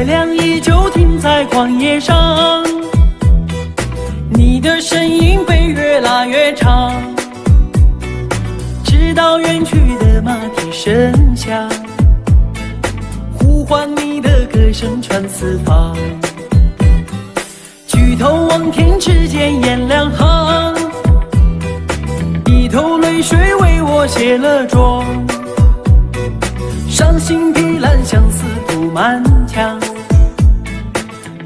月亮依旧停在旷野上，你的身影被越拉越长，直到远去的马蹄声响，呼唤你的歌声传四方。举头望天，只见雁两行，一头泪水为我卸了妆。伤心碧蓝，相思布满墙，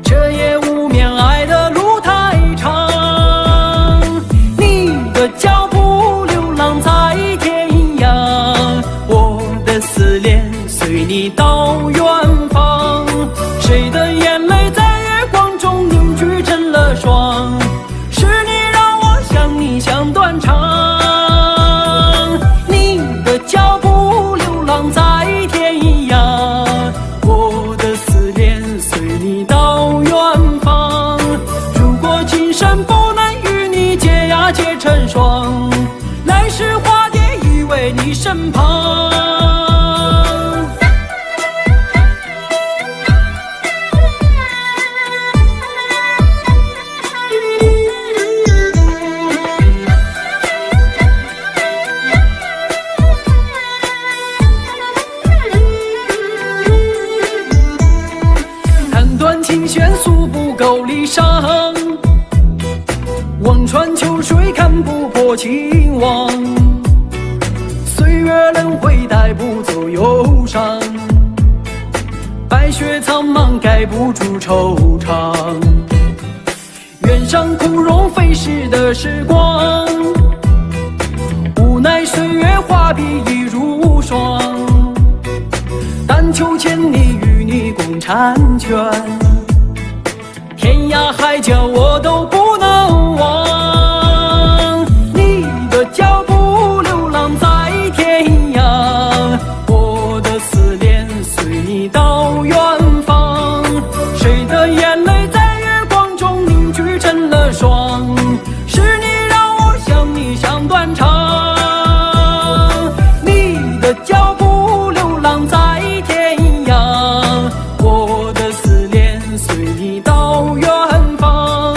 这夜无眠，爱的路太长。你的脚步流浪在天涯，我的思念随你到远方。谁的眼泪在月光中凝聚成了霜？是你让我想你想断肠。你的脚步流浪在天涯，我的思念随你到远方。如果今生不能与你结呀结成双，来世化蝶依偎你身旁。琴弦诉不够离殇，望穿秋水看不破情网。岁月轮回带不走忧伤，白雪苍茫盖不住惆怅。愿上枯荣飞逝的时光，无奈岁月画笔已如霜。但求千里与你共婵娟，天涯海角我都不能忘。你的脚步流浪在天涯，我的思念随你到远方。谁的眼泪在月光中凝聚成了霜？是你让我想你想断肠。你的脚步流浪在天涯，我的思念随你到远方。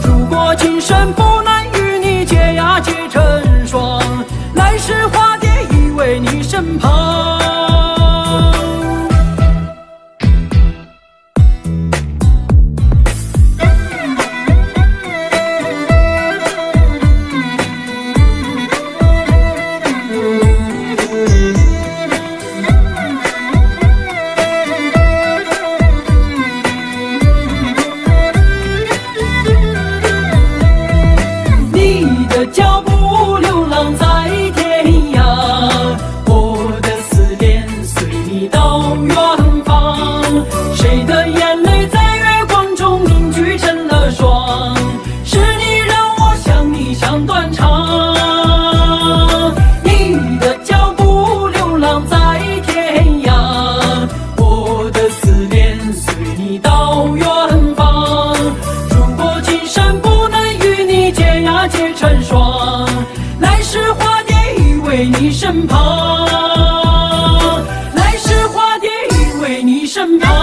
如果今生不能与你结呀结成双，来世化蝶依偎你身旁。脚步流浪在天涯，我的思念随你到远方。谁的眼泪在月光中凝聚成了霜？是你让我想你想断肠。你的脚步流浪在天涯，我的思念随你到远方。如果今生不能与你结呀结成双，来世化蝶依偎你身旁。来世化蝶依偎你身旁。